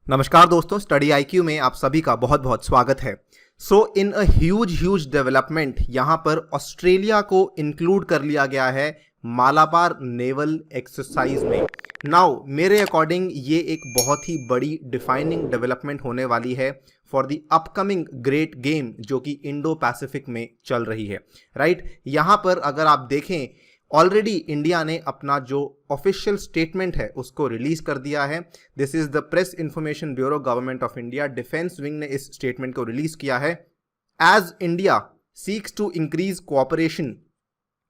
नमस्कार दोस्तों, study IQ में आप सभी का बहुत बहुत स्वागत है। इन अ ह्यूज डेवलपमेंट यहाँ पर ऑस्ट्रेलिया को इंक्लूड कर लिया गया है मालाबार नेवल एक्सरसाइज में। नाउ मेरे अकॉर्डिंग ये एक बहुत ही बड़ी डिफाइनिंग डेवलपमेंट होने वाली है for the upcoming great game जो कि इंडो पैसिफिक में चल रही है। राइट, यहाँ पर अगर आप देखें ऑलरेडी इंडिया ने अपना जो ऑफिशियल स्टेटमेंट है उसको रिलीज कर दिया है। This is the Press Information Bureau, Government of India, Defence Wing ने इस स्टेटमेंट को रिलीज किया है। As India seeks to increase cooperation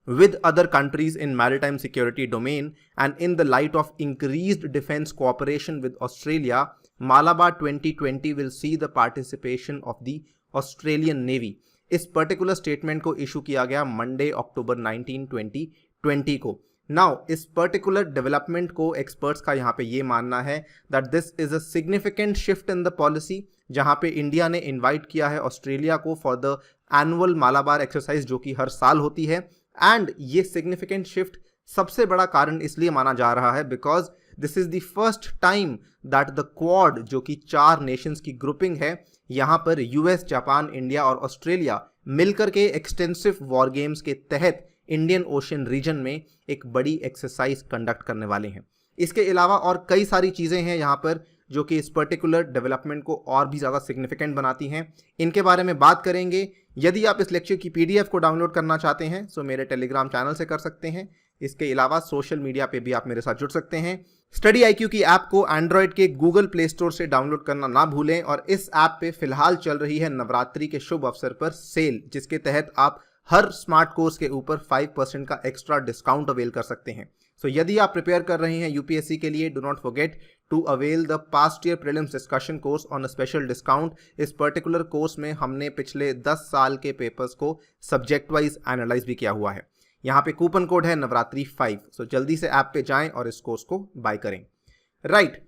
with other countries in maritime security domain and in the light of increased defense cooperation with Australia, Malabar 2020 will see the participation of the Australian Navy। इस particular statement को issue किया गया Monday अक्टूबर 19 2020 को। Now इस particular development को experts का यहाँ पे ये मानना है that this is a significant shift in the policy, जहाँ पे इंडिया ने इन्वाइट किया है ऑस्ट्रेलिया को for the annual Malabar exercise जो कि हर साल होती है। एंड ये सिग्निफिकेंट शिफ्ट सबसे बड़ा कारण इसलिए माना जा रहा है because this is the first time that the quad जो कि 4 नेशंस की ग्रुपिंग है, यहां पर यूएस, जापान, इंडिया और ऑस्ट्रेलिया मिलकर के एक्सटेंसिव वॉर गेम्स के तहत इंडियन ओशन रीजन में एक बड़ी एक्सरसाइज कंडक्ट करने वाले हैं। इसके अलावा और कई सारी चीजें हैं यहाँ पर जो कि इस पर्टिकुलर डेवलपमेंट को और भी ज़्यादा सिग्निफिकेंट बनाती हैं। इनके बारे में बात करेंगे। यदि आप इस लेक्चर की पीडीएफ को डाउनलोड करना चाहते हैं सो मेरे टेलीग्राम चैनल से कर सकते हैं। इसके अलावा सोशल मीडिया पे भी आप मेरे साथ जुड़ सकते हैं। स्टडी आईक्यू की ऐप को एंड्रॉयड के गूगल प्ले स्टोर से डाउनलोड करना ना भूलें। और इस ऐप पे फिलहाल चल रही है नवरात्रि के शुभ अवसर पर सेल, जिसके तहत आप हर स्मार्ट कोर्स के ऊपर 5% का एक्स्ट्रा डिस्काउंट अवेल कर सकते हैं। यदि आप प्रिपेयर कर रहे हैं यूपीएससी के लिए, do not forget to avail the past year prelims discussion course on a special discount. इस पर्टिकुलर कोर्स में हमने पिछले 10 साल के पेपर्स को सब्जेक्ट वाइज एनालाइज भी किया हुआ है। यहाँ पे कूपन कोड है नवरात्रि 5। जल्दी से ऐप पे जाएं और इस कोर्स को बाय करें। राइट,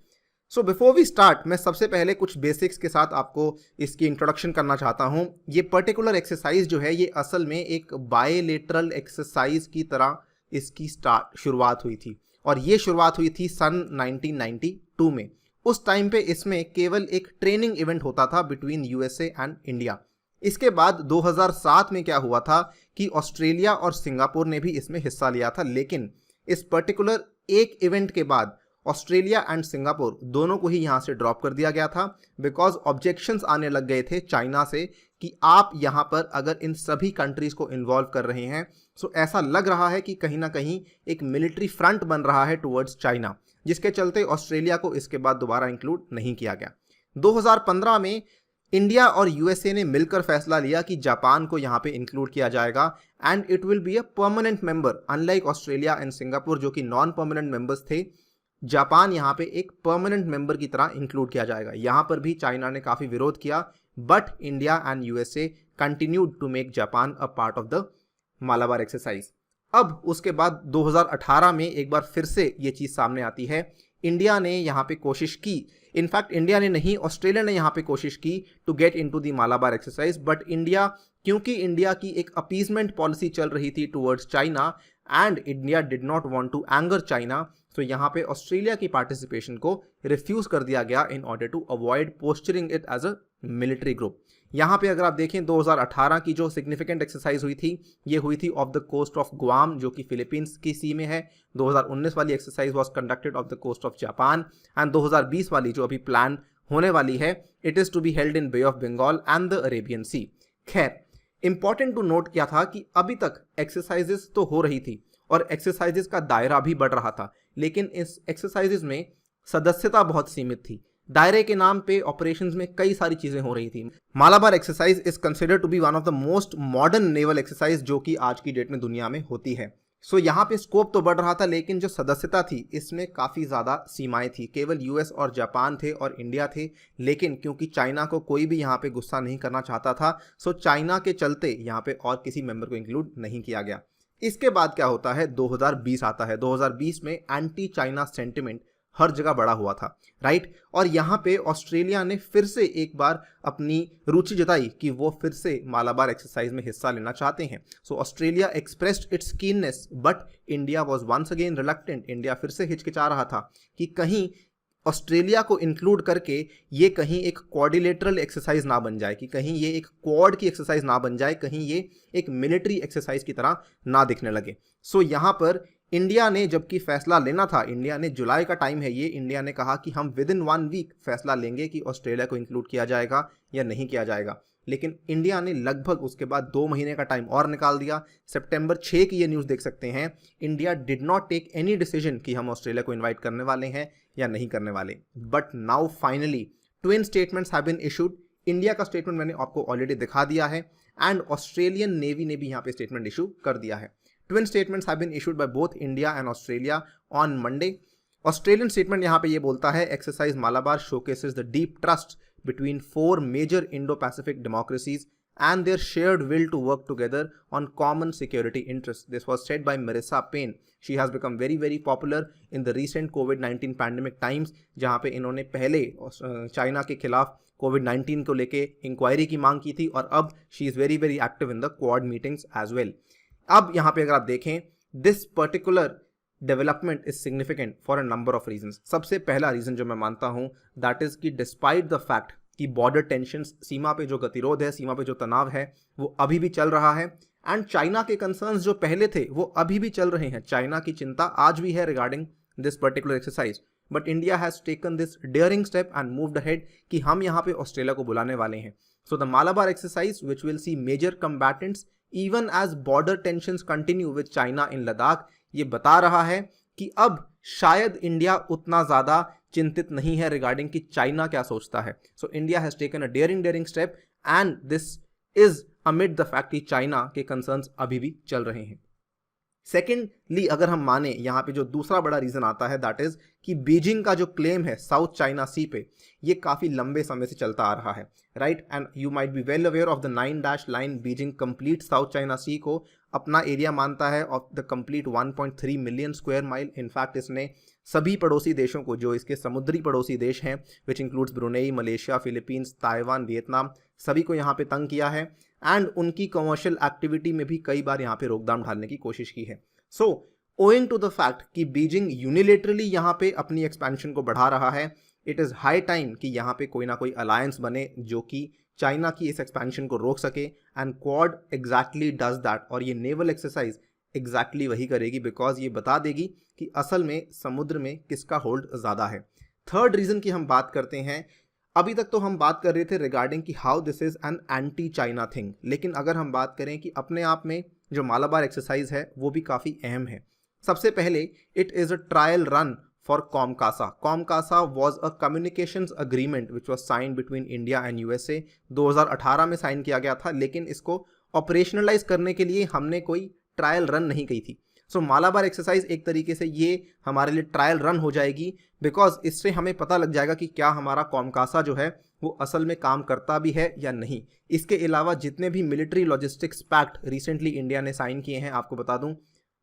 बिफोर वी स्टार्ट मैं सबसे पहले कुछ बेसिक्स के साथ आपको इसकी इंट्रोडक्शन करना चाहता हूँ। ये पर्टिकुलर एक्सरसाइज जो है ये असल में एक बायलेटरल एक्सरसाइज की तरह इसकी शुरुआत हुई थी और ये शुरुआत हुई थी सन 1992 में। उस टाइम पे इसमें केवल एक ट्रेनिंग इवेंट होता था बिटवीन यूएसए एंड इंडिया। इसके बाद 2007 में क्या हुआ था कि ऑस्ट्रेलिया और सिंगापुर ने भी इसमें हिस्सा लिया था, लेकिन इस पर्टिकुलर एक इवेंट के बाद ऑस्ट्रेलिया एंड सिंगापुर दोनों को ही यहाँ से ड्रॉप कर दिया गया था बिकॉज ऑब्जेक्शंस आने लग गए थे चाइना से कि आप यहाँ पर अगर इन सभी कंट्रीज को इन्वॉल्व कर रहे हैं ऐसा लग रहा है कि कहीं ना कहीं एक मिलिट्री फ्रंट बन रहा है टुवर्ड्स चाइना, जिसके चलते ऑस्ट्रेलिया को इसके बाद दोबारा इंक्लूड नहीं किया गया। 2015 में इंडिया और यूएसए ने मिलकर फैसला लिया कि जापान को यहाँ पे इंक्लूड किया जाएगा and it will be a permanent member, unlike Australia and Singapore जो कि नॉन परमानेंट मेंबर्स थे। जापान यहाँ पे एक परमानेंट मेंबर की तरह इंक्लूड किया जाएगा। यहाँ पर भी चाइना ने काफी विरोध किया but India and USA continued to make Japan a part of the Malabar exercise. अब उसके बाद 2018 में एक बार फिर से ये चीज सामने आती है। इंडिया ने यहाँ पे कोशिश की, इनफैक्ट इंडिया ने नहीं ऑस्ट्रेलिया ने यहाँ पे कोशिश की to get into the Malabar exercise, but India, क्योंकि इंडिया की एक अपीजमेंट पॉलिसी चल रही थी towards China and India did not want to anger China, यहाँ पे ऑस्ट्रेलिया की पार्टिसिपेशन को रिफ्यूज कर दिया गया in order to avoid posturing it as a military group. यहाँ पे अगर आप देखें 2018 की जो सिग्निफिकेंट एक्सरसाइज हुई थी ये हुई थी off the coast of Guam जो कि फिलीपींस की सी में है। 2019 वाली exercise was conducted off the coast of Japan and 2020 वाली जो अभी प्लान होने वाली है it is to be held in Bay of Bengal and the Arabian sea. खैर, इंपॉर्टेंट टू नोट क्या था कि अभी तक एक्सरसाइजेस तो हो रही थी और एक्सरसाइजेस का दायरा भी बढ़ रहा था, लेकिन इस एक्सरसाइजेस में सदस्यता बहुत सीमित थी। दायरे के नाम पे ऑपरेशंस में कई सारी चीजें हो रही थी। Malabar exercise is considered to be one of the most modern naval exercise जो कि आज की डेट में दुनिया में होती है। यहाँ पे स्कोप तो बढ़ रहा था लेकिन जो सदस्यता थी इसमें काफ़ी ज़्यादा सीमाएं थी। केवल यूएस और जापान थे और इंडिया थे, लेकिन क्योंकि चाइना को कोई भी यहाँ पे गुस्सा नहीं करना चाहता था चाइना के चलते यहाँ पे और किसी मेंबर को इंक्लूड नहीं किया गया। इसके बाद क्या होता है, 2020 आता है। 2020 में एंटी चाइना सेंटिमेंट हर जगह बड़ा हुआ था, राइट। और यहाँ पे ऑस्ट्रेलिया ने फिर से एक बार अपनी रुचि जताई कि वो फिर से मालाबार एक्सरसाइज में हिस्सा लेना चाहते हैं। Australia expressed its keenness but India was once again reluctant. India फिर से हिचकिचा रहा था कि कहीं ऑस्ट्रेलिया को इंक्लूड करके ये कहीं एक क्वाड्रिलेटरल एक्सरसाइज ना बन जाए, कि कहीं ये एक क्वाड की एक्सरसाइज ना बन जाए, कहीं ये एक मिलिट्री एक्सरसाइज की तरह ना दिखने लगे। सो यहाँ पर इंडिया ने जबकि फैसला लेना था, इंडिया ने जुलाई का टाइम है ये, इंडिया ने कहा कि हम विद इन 1 वीक फैसला लेंगे कि ऑस्ट्रेलिया को इंक्लूड किया जाएगा या नहीं किया जाएगा, लेकिन इंडिया ने लगभग उसके बाद 2 महीने का टाइम और निकाल दिया। सितंबर 6 की ये न्यूज़ देख सकते हैं, India did not take any decision कि हम ऑस्ट्रेलिया को इन्वाइट करने वाले हैं या नहीं करने वाले। But now finally twin statements have been issued. India का स्टेटमेंट मैंने आपको ऑलरेडी दिखा दिया है एंड ऑस्ट्रेलियन नेवी ने भी यहाँ पे स्टेटमेंट इशू कर दिया है। Twin statements have been issued by both India and Australia on Monday. Australian statement यहाँ पे ये बोलता है, exercise Malabar showcases the deep trust between 4 major Indo-Pacific democracies and their shared will to work together on common security interests. This was said by Marissa Payne. She has become very, very popular in the recent COVID-19 pandemic times, जहाँ पे इन्होंने पहले China के खिलाफ COVID-19 को लेके inquiry की मांग की थी और अब she is very, very active in the Quad meetings as well. अब यहाँ पे अगर आप देखें, this particular development is significant for a number of reasons. सबसे पहला रीजन जो मैं मानता हूं दैट इज कि डिस्पाइट द फैक्ट कि बॉर्डर टेंशंस, सीमा पे जो गतिरोध है, सीमा पे जो तनाव है, वो अभी भी चल रहा है एंड चाइना के कंसर्न्स जो पहले थे वो अभी भी चल रहे हैं। चाइना की चिंता आज भी है regarding this particular exercise, but India has taken this daring step and moved ahead कि हम यहाँ पे ऑस्ट्रेलिया को बुलाने वाले हैं। So the Malabar exercise which will see major combatants even as border tensions continue with China in Ladakh, ये बता रहा है कि अब शायद इंडिया उतना ज़्यादा चिंतित नहीं है रिगार्डिंग कि चाइना क्या सोचता है। So India has taken a dairying step and this is amid the fact कि चाइना के कंसर्न्स अभी भी चल रहे हैं। सेकेंडली अगर हम माने, यहाँ पे जो दूसरा बड़ा रीजन आता है दैट इज कि बीजिंग का जो क्लेम है साउथ चाइना सी पे, ये काफ़ी लंबे समय से चलता आ रहा है, right. And you might be well aware of the 9 line. Beijing complete South China sea को अपना एरिया मानता है of the complete 1.3 million square mile. In fact इसने सभी पड़ोसी देशों को, जो इसके समुद्री पड़ोसी देश हैं, which includes Brunei, Malaysia, Philippines, Taiwan, Vietnam, सभी को यहाँ पे तंग किया है एंड उनकी कमर्शियल एक्टिविटी में भी कई बार यहाँ पे रोकथाम डालने की कोशिश की है। सो ओइंग टू द फैक्ट कि बीजिंग यूनिलेटरली यहाँ पे अपनी एक्सपेंशन को बढ़ा रहा है, इट इज़ हाई टाइम कि यहाँ पे कोई ना कोई अलायंस बने जो कि चाइना की इस एक्सपेंशन को रोक सके and quad exactly does that. और ये नेवल एक्सरसाइज एग्जैक्टली वही करेगी, बिकॉज ये बता देगी कि असल में समुद्र में किसका होल्ड ज़्यादा है। थर्ड रीज़न की हम बात करते हैं, अभी तक तो हम बात कर रहे थे रिगार्डिंग कि how this is an anti China thing, लेकिन अगर हम बात करें कि अपने आप में जो मालाबार एक्सरसाइज है वो भी काफ़ी अहम है। सबसे पहले it is a trial run for COMCASA. COMCASA was a communications agreement which was signed between India and USA. 2018 में साइन किया गया था, लेकिन इसको ऑपरेशनलाइज करने के लिए हमने कोई ट्रायल रन नहीं की थी। सो मालाबार एक्सरसाइज एक तरीके से ये हमारे लिए ट्रायल रन हो जाएगी, बिकॉज इससे हमें पता लग जाएगा कि क्या हमारा COMCASA जो है वो असल में काम करता भी है या नहीं। इसके अलावा जितने भी military logistics pact recently India ने साइन किए हैं, आपको बता दूं,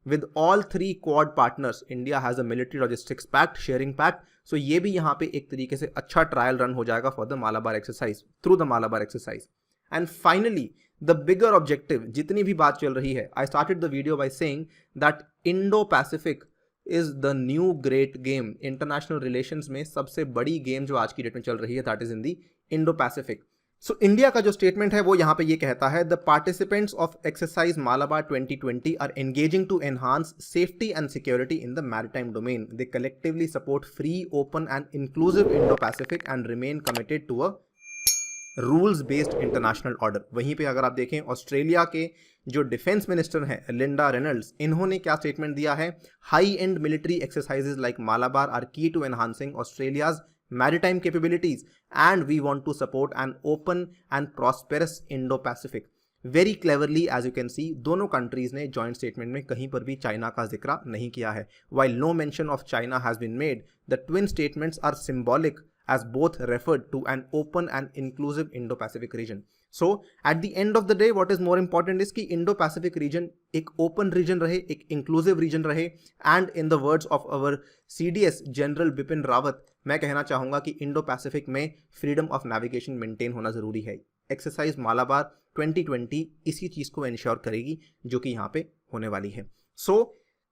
with all 3 quad partners India has a military logistics pact, sharing pact. So ये भी यहाँ पे एक तरीके से अच्छा ट्रायल रन हो जाएगा for the Malabar exercise, through the Malabar exercise. And finally the bigger objective, जितनी भी बात चल रही है, I started the video by saying that Indo-Pacific is the new great game. International relations में सबसे बड़ी गेम जो आज की डेट में चल रही है, that is in the Indo-Pacific. So India का जो स्टेटमेंट है वो यहाँ पे ये कहता है, the participants of exercise Malabar 2020 are engaging to enhance safety and security in the maritime domain. They collectively support free, open and inclusive Indo Pacific and remain committed to a rules based international order. वहीं पे अगर आप देखें, Australia के जो defence minister हैं Linda Reynolds, इन्होंने क्या स्टेटमेंट दिया है, high and military exercises like Malabar are key to enhancing Australia's maritime capabilities and we want to support an open and prosperous Indo-Pacific. Very cleverly as you can see, दोनों countries ने joint statement में कहीं पर भी China का जिक्र नहीं किया है। While no mention of China has been made, the twin statements are symbolic as both referred to an open and inclusive Indo-Pacific region. So at the end of the day, what is more important is कि Indo-Pacific region एक open region रहे, एक inclusive region रहे, and in the words of our CDS General Bipin Rawat, मैं कहना चाहूँगा कि Indo-Pacific में freedom of navigation maintain होना ज़रूरी है। एक्सरसाइज मालाबार 2020 इसी चीज़ को इंश्योर करेगी जो कि यहाँ पे होने वाली है। सो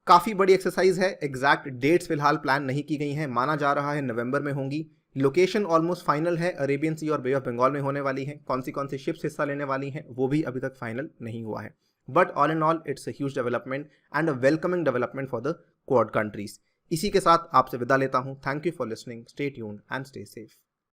काफ़ी बड़ी एक्सरसाइज है, एग्जैक्ट डेट्स फिलहाल प्लान नहीं की गई हैं, माना जा रहा है नवंबर में होंगी। लोकेशन ऑलमोस्ट फाइनल है, अरेबियन सी और बे ऑफ बंगाल में होने वाली है। कौन सी शिप्स हिस्सा लेने वाली हैं वो भी अभी तक फाइनल नहीं हुआ है, but all in all it's a huge development and a welcoming development for the quad countries. इसी के साथ आपसे विदा लेता हूं। Thank you for listening, stay tuned and stay safe.